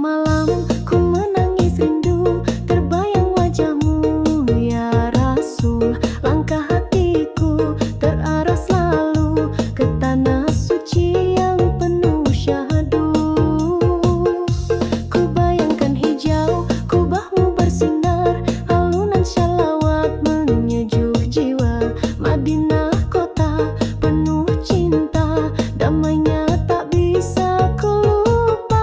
Semalam ku menangis rindu, terbayang wajahmu ya Rasul. Langkah hatiku terarah selalu ke tanah suci yang penuh syahdu. Ku bayangkan hijau kubahmu bersinar, alunan shalawat menyejuk jiwa. Madinah kota penuh cinta, damainya tak bisa ku lupa.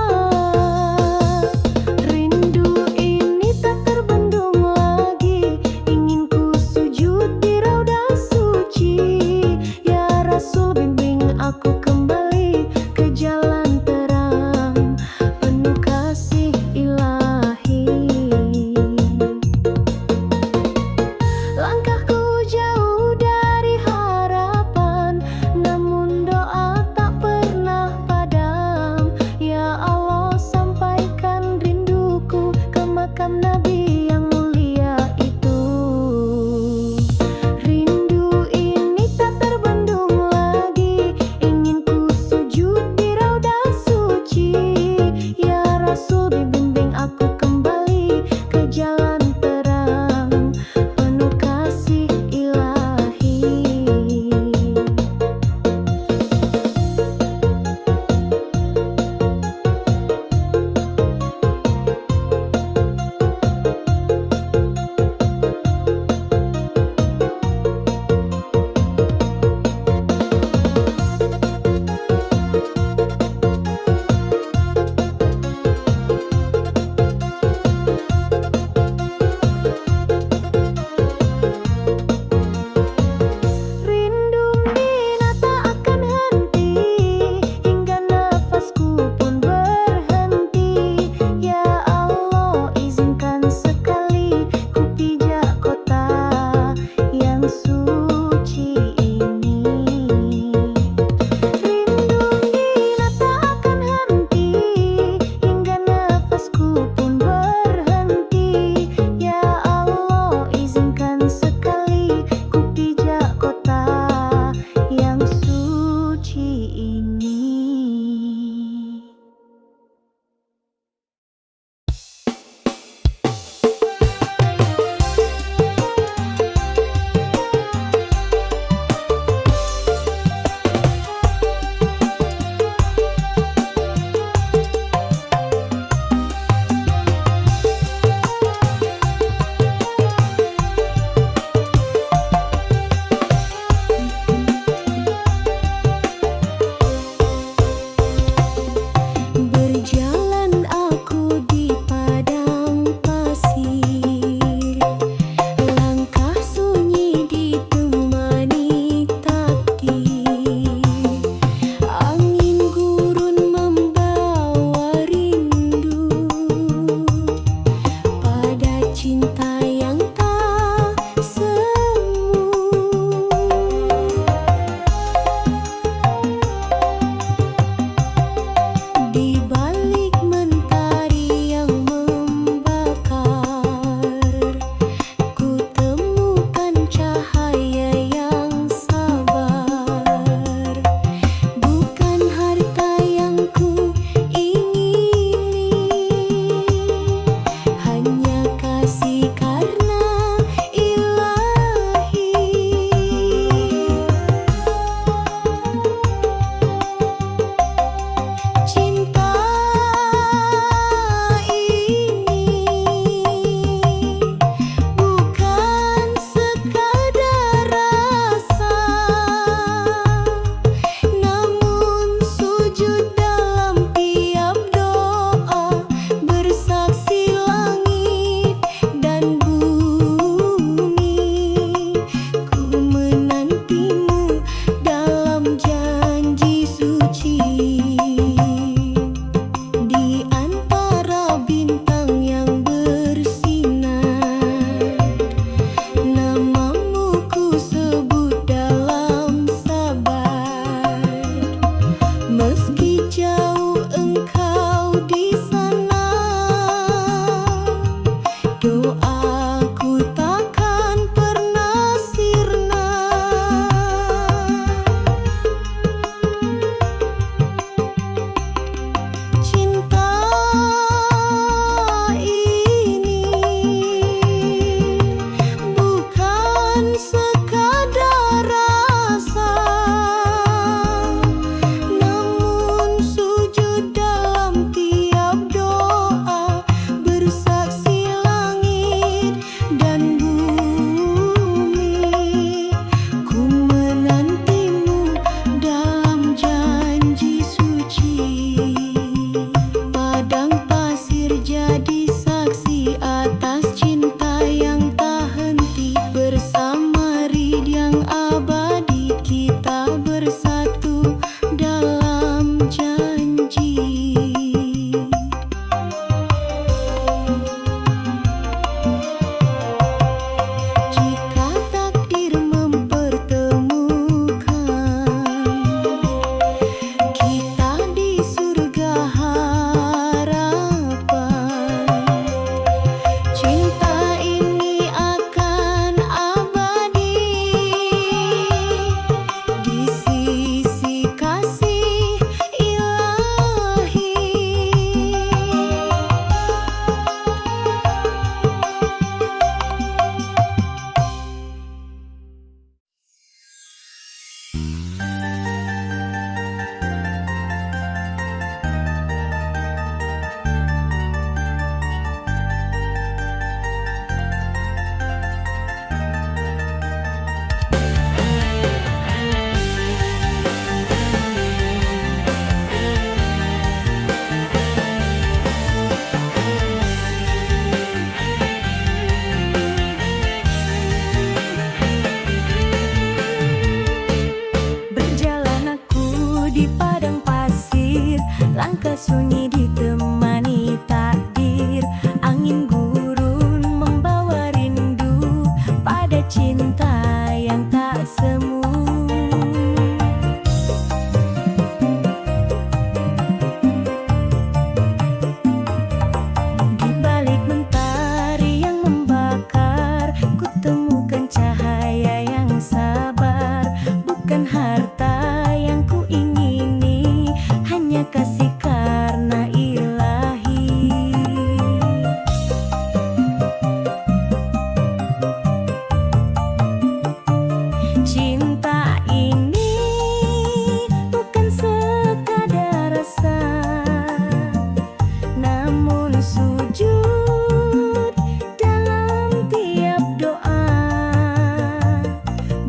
namun sujud dalam tiap doa.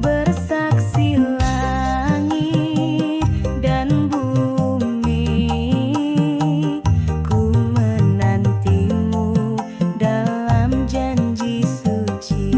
Bersaksi langit dan bumi, ku menantimu dalam janji suci.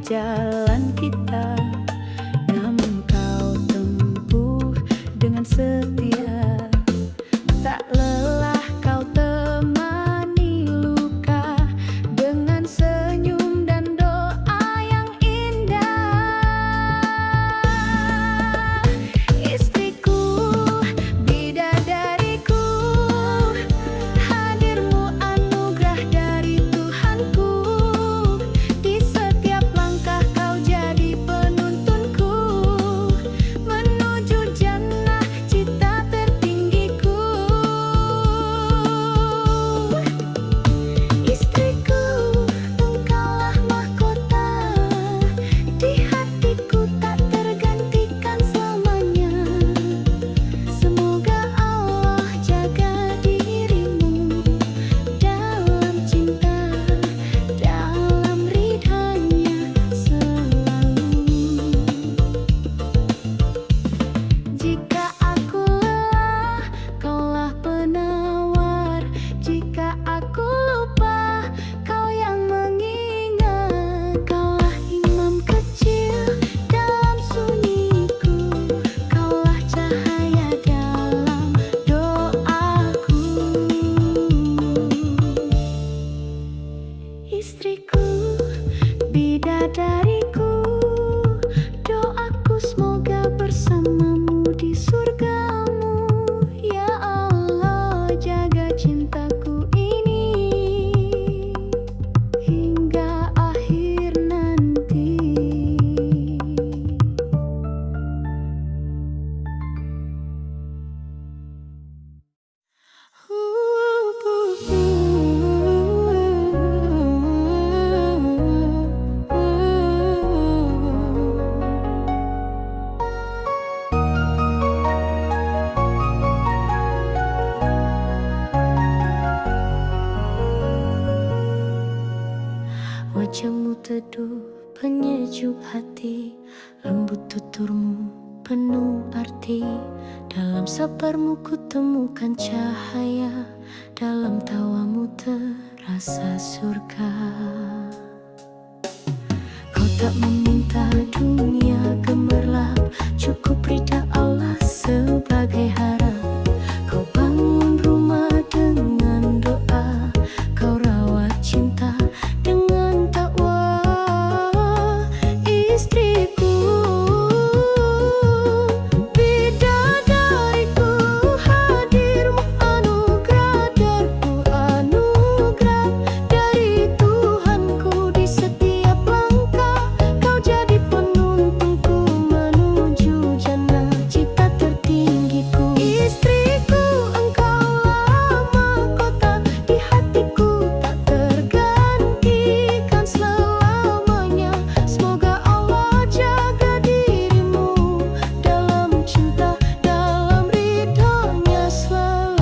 jalan kita, namun kau tempuh dengan setia. Tak lelah kau temani luka dengan senyum dan doa yang indah. Istriku, bidadariku, hadirmu anugerah dari Tuhanku. Di setiap langkah kau jadi penuntunku menuju jannah cita tertinggiku. Istriku, engkaulah mahkota di hatiku, tak tergantikan selamanya. Semoga Allah jaga dirimu dalam cinta, dalam ridhanya selalu. Jika aku lelah, kaulah penawar. Jika aku lupa, kau yang mengingat. Kaulah imam kecil dalam sunyiku, kaulah cahaya dalam doaku. Istriku, bidadariku, doaku semoga bersamamu di surgamu. Ya Allah, jaga cintaku ini hingga akhir nanti. Wajahmu teduh, penyejuk hati, lembut tuturmu penuh arti. Dalam sabarmu ku temukan cahaya, dalam tawamu terasa surga. Kau tak meminta dunia gemerlap, cukup ridha Allah sebagai harap. Kau bangun rumah dengan doa, kau rawat cinta dengan takwa. Istriku, bidadariku, hadirmu anugerah darku, anugerah dari Tuhanku. Di setiap langkah kau jadi penuntunku menuju jannah cita tertinggiku. Istriku, engkaulah mahkota di hatiku, tak tergantikan selamanya. Semoga Allah jaga dirimu dalam cinta, dalam ridhonya selalu.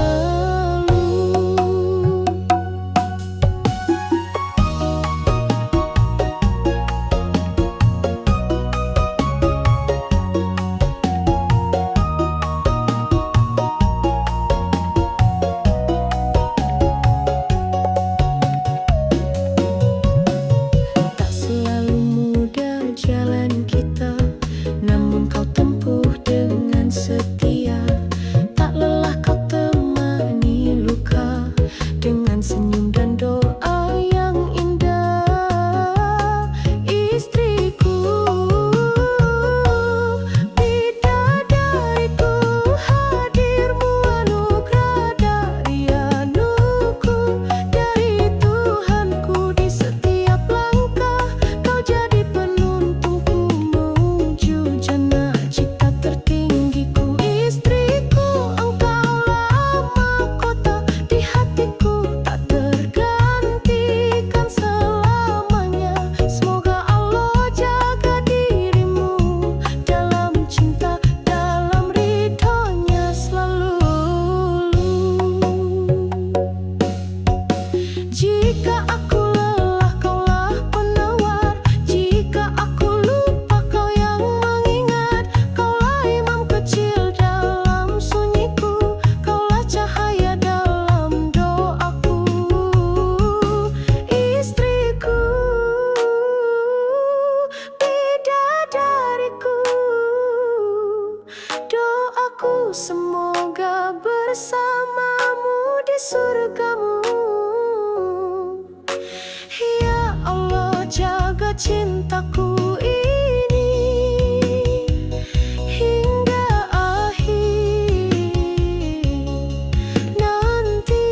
Tak selalu mudah jalan kita, namun kau tempuh dengan setia. Tak lelah kau temani luka dengan senyum dan doa yang indah. Istriku, bidadariku, hadirmu anugerah dari anuku, dari Tuhanku. Di setiap langkah kau jadi penuntunku menuju jannah cita tertinggiku. Istriku, engkaulah mahkota di hatiku, tak tergantikan selamanya. Semoga Allah jaga dirimu dalam cinta, dalam ridhonya selalu. Jika aku lelah, kaulah penawar. Jika aku lupa, kau yang mengingat. Kaulah imam kecil dalam sunyiku, kaulah cahaya dalam doaku. Istriku, cintaku ini hingga akhir nanti.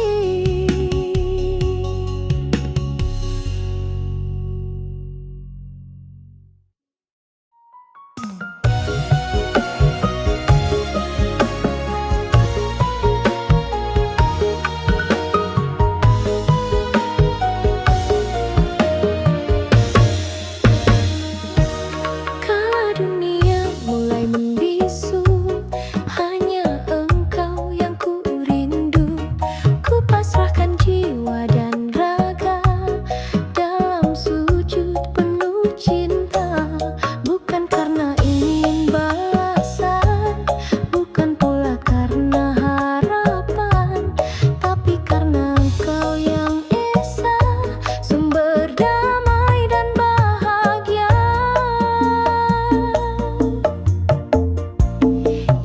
Kala dunia mulai membisu, hanya engkau yang ku rindu. Ku pasrahkan jiwa dan raga dalam sujud penuh cinta. Bukan karena ingin balasan, bukan pula karena harapan, tapi karena engkau yang esa, sumber damai dan bahagia.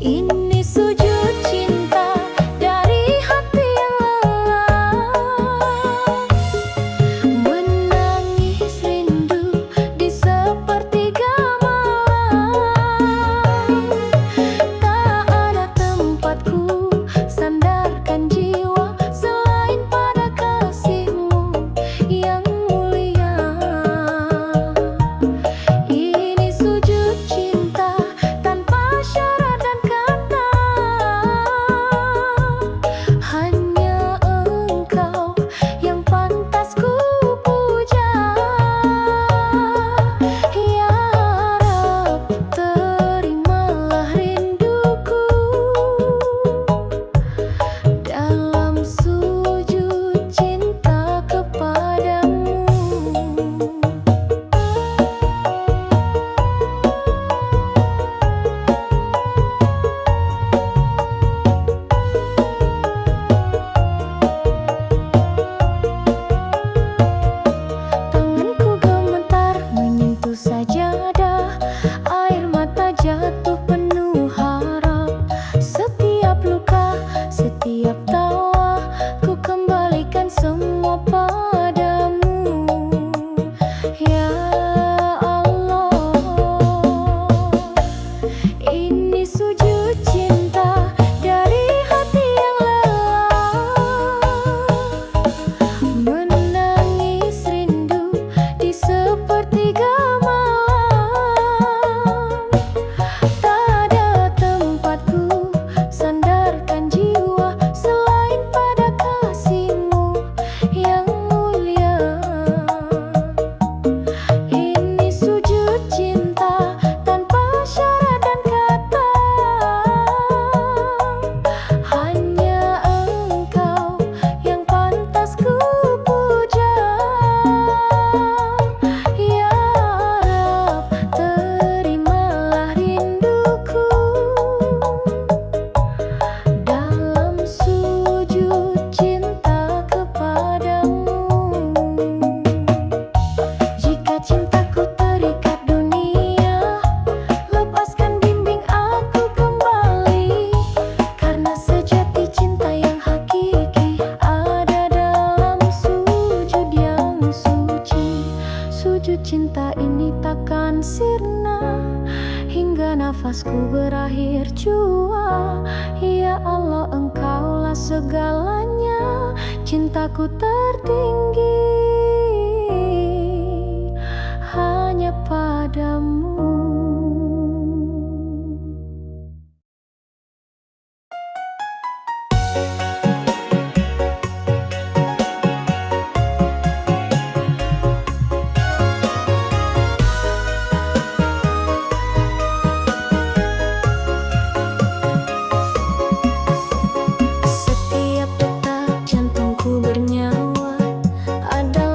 Ini sujud cinta dari hati yang lelah, menangis rindu di sepertiga malam. Tak ada tempatku sandarkan jiwa selain pada kasih-Mu yang mulia. Ini sujud cinta tanpa syarat dan kata, hanya engkau yang pantas ku puja. Ya Rab, terimalah rinduku dalam sujud cinta kepadamu. Tanganku gemetar menyentuh sajadah, air mata jatuh penuh harap. Setiap luka, setiap tawa, ku kembalikan semua padamu. Ya Allah, ini sujud cinta dari hati yang lelah, menangis rindu di sepertiga malam. Tak ada tempatku sandarkan jiwa selain pada kasih-Mu yang mulia. Ini sujud cinta tanpa syarat dan kata, hanya engkau yang pantas ku puja. Ya Rab, terimalah rinduku dalam sujud cinta kepadamu. Jika cintaku terikat dunia, lepaskan bimbing aku kembali. Karena sejati cinta yang hakiki ada dalam sujud yang suci. Sujud cinta ini takkan sirna hingga nafasku berakhir jua. Ya Allah, Engkaulah segalanya, cintaku tertinggi hanya padamu. Setiap detak jantungku bernyawa, ada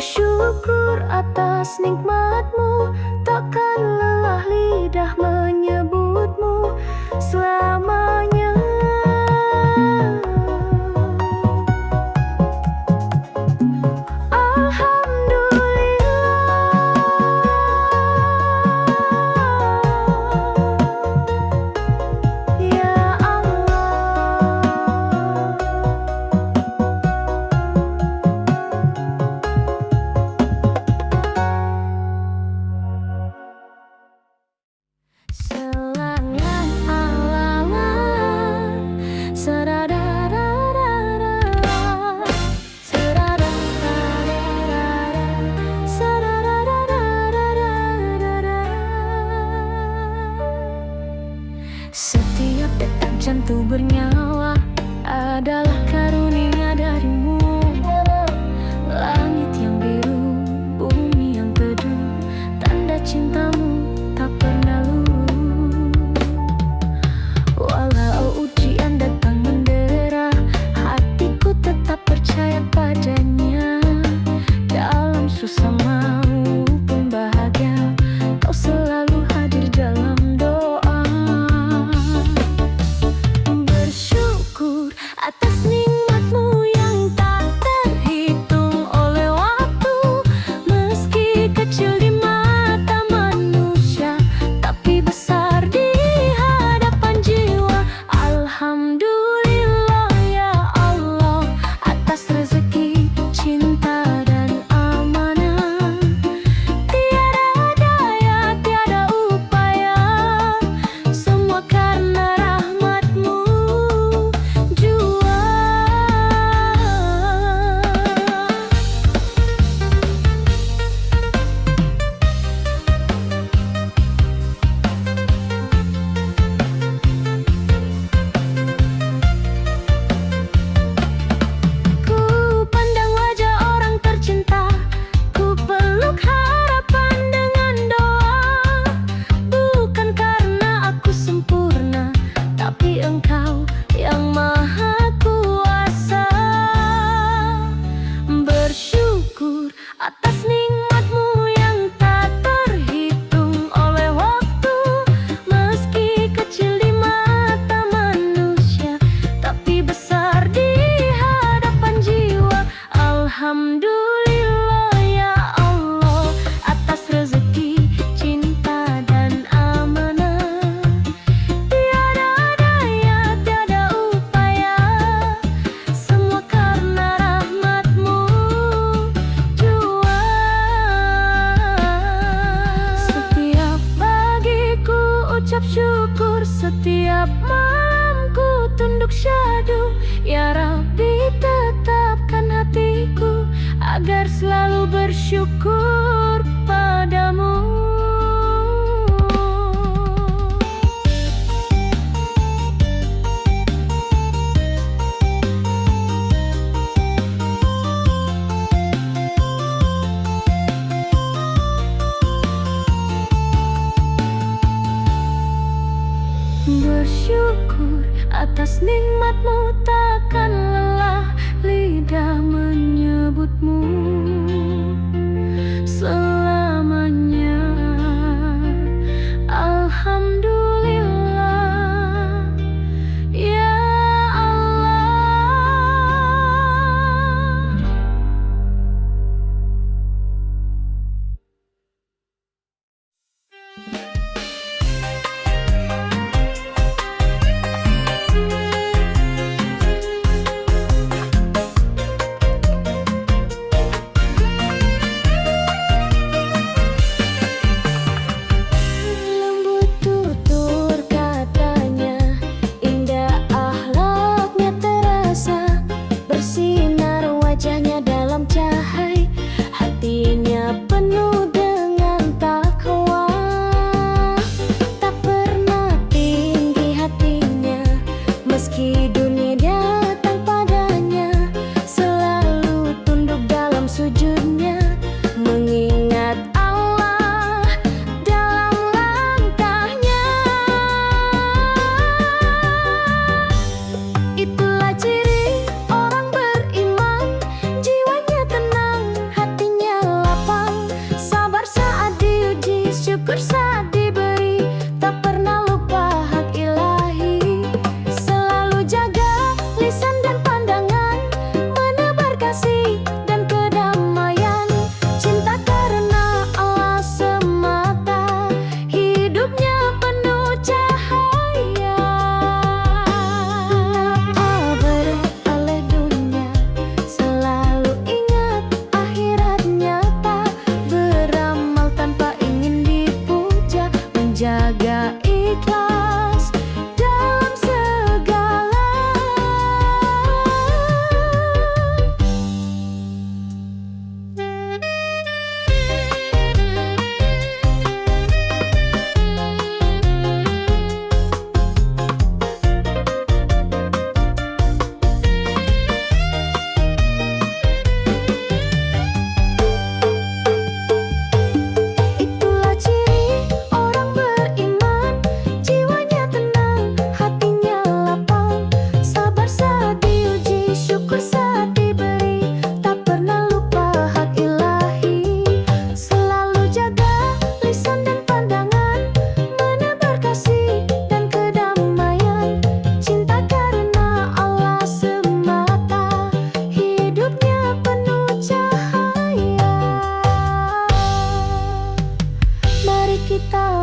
Bersyukur atas nikmat-Mu, takkan lelah lidah menyebut-Mu selamanya. Setiap detak jantung bernyawa adalah karunia dari-Mu. Langit yang biru, bumi yang teduh, tanda cinta-Mu tak pernah luluh. Walau ujian datang mendera, hatiku tetap percaya padanya. Dalam susah maupun bahagia, Kau selalu hadir dalam doa. Bersyukur atas nikmat-Mu yang tak terhitung oleh waktu. Meski kecil di mata manusia, tapi besar di hadapan jiwa. Alhamdulillah ya Allah, atas rezeki, cinta dan amanah. Tiada daya, tiada upaya, semua karena rahmat-Mu jua. Ku pandang wajah orang tercinta, ku peluk harapan dengan doa. Bukan karena aku sempurna, tapi Engkau yang maha kuasa. Bersyukur atas nikmat-Mu yang tak terhitung oleh waktu. Meski kecil di mata manusia, tapi besar di hadapan jiwa. Alhamdulillah ya Allah, atas rezeki, cinta dan amanah. Tiada daya, tiada upaya, semua karena rahmat-Mu jua. Setiap pagi ku ucap syukur, setiap malam ku tunduk syahdu. Ya Rabbi, tetapkan hatiku agar selalu bersyukur padamu. Bersyukur atas nikmat-Mu, takkan lelah lidah menyebut-Mu selamanya. Alhamdulillah ya Allah.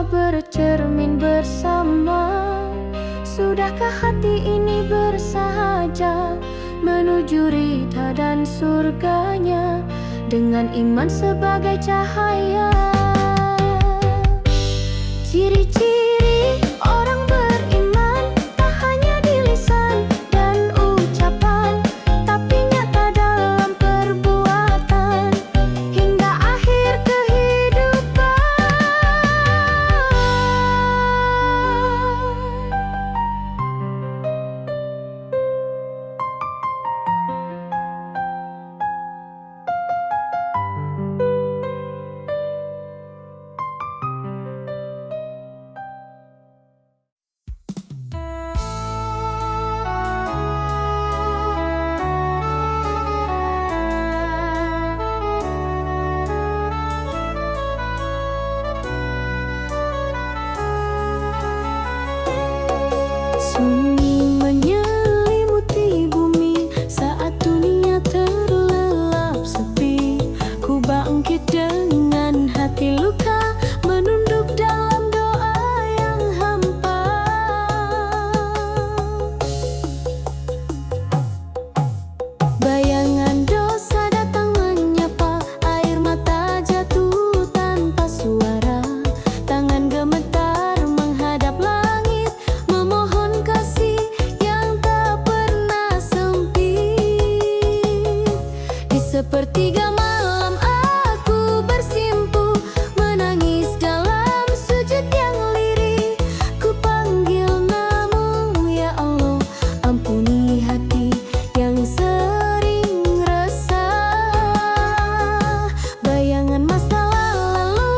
bercermin bersama. Sudahkah hati ini bersahaja menuju rida dan surganya dengan iman sebagai cahaya? Ciri-ciri orang beriman tak hanya di lisan dan ucapan, tapi nyata dalam perbuatan hingga akhir kehidupan. Sunyi menyelimuti bumi saat dunia terlelap sepi. Ku bangkit dengan hati luka, menunduk dalam doa yang hampa. Bayangan dosa datang menyapa, air mata jatuh tanpa suara. Tangan gemetar menghadap langit, memohon kasih yang tak pernah sempit. Di sepertiga malam aku bersimpuh, menangis dalam sujud yang lirih. Ku panggil namamu ya Allah, ampuni hati yang sering resah. Bayangan masa lalu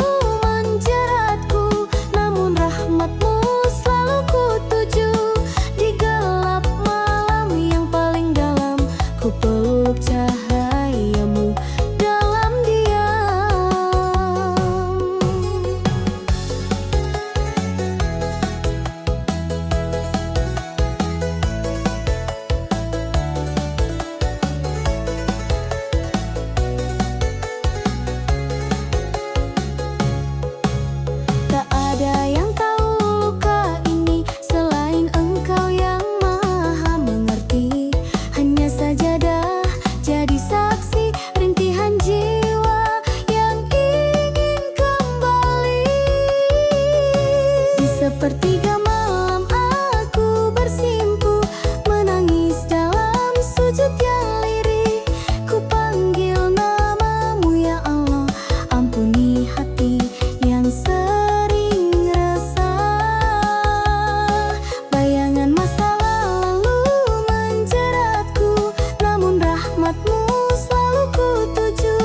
menjeratku, namun rahmatmu selalu ku tuju. Di gelap malam yang paling dalam, ku peluk cahayamu dalam diam. Tak ada yang tahu luka ini selain Engkau yang maha mengerti. Hanya sajadah jadi saksi rintihan jiwa yang ingin kembali. Di sepertiga malam aku bersimpuh, menangis dalam sujud yang lirih. Ku panggil namamu ya Allah, ampuni hati yang sering resah. Bayangan masa lalu menjeratku, namun rahmatmu selalu ku tuju.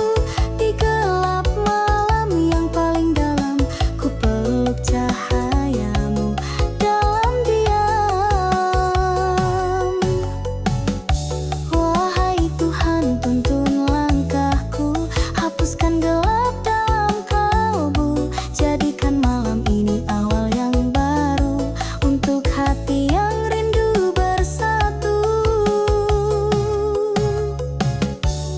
Di gelap malam yang paling dalam, ku peluk cahayamu dalam diam. Wahai Tuhan, tuntun langkahku, hapuskan gelap dalam kalbu. Jadikan malam ini awal yang baru untuk hati yang rindu bersatu.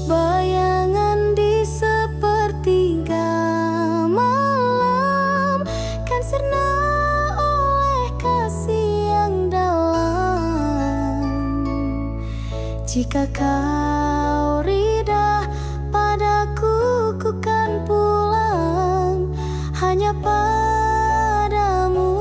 Bayangan di sepertiga malam kan sirna oleh kasih yang dalam. Jika kau rida padaku, ku kan pulang hanya padamu.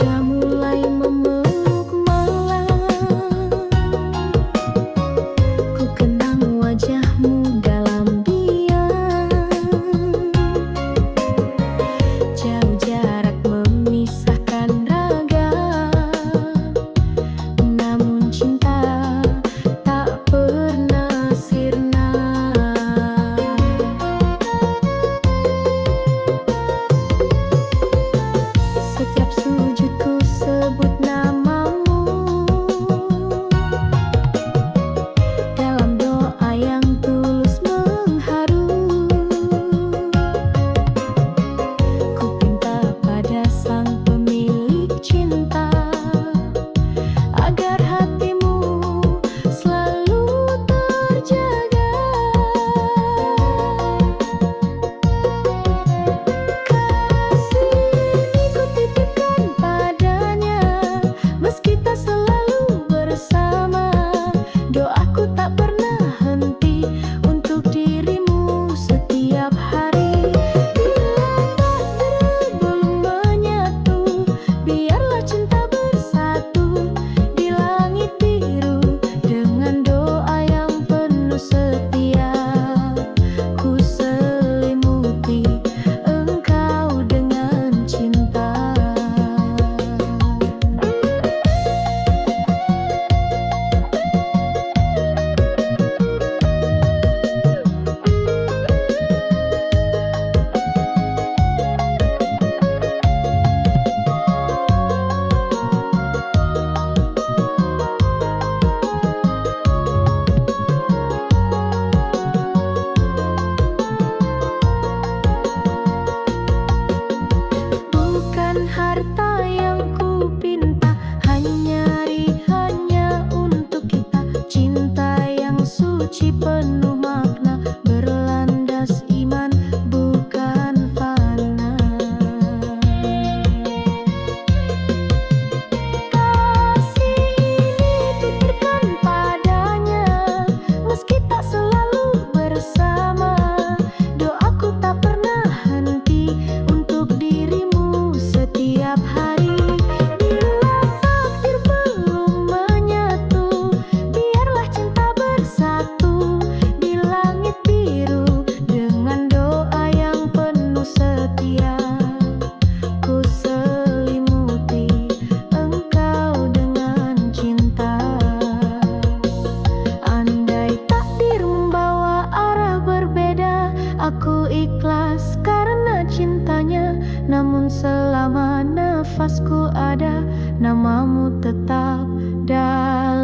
Bunga mulai memeluk malam, ku kenang wajahmu dalam diam. Jauh jarak memisahkan raga, namun cinta tak pernah sirna. Setiap sujudku sebut namamu, dalam doa yang tulus mengharu. Ku pinta pada sang pemilik cinta, agar hatimu selalu terjaga. Kasih ini ku titipkan padanya, meski tak selalu bersama. Doaku tak pernah henti untuk dirimu setiap hari. Bila takdir belum menyatu, biarlah cinta bersatu di langit biru. Dengan doa yang penuh setia, ku selimuti engkau dengan cinta. Bukan harta yang ku pinta, hanya untuk kita. Cinta yang suci penuh makna, berlandas iman bukan fana. Kasih ini tuturkan padanya, meski tak selalu bersama. Doaku tak pernah henti untuk dirimu setiap hari. Bila takdir belum menyatu, biarlah cinta bersatu di langit biru. Dengan doa yang penuh setia, ku selimuti engkau dengan cinta. Andai takdir membawa arah berbeda, aku ikhlas karena cintanya. Namun selama nafasku ada, namamu tetap dalam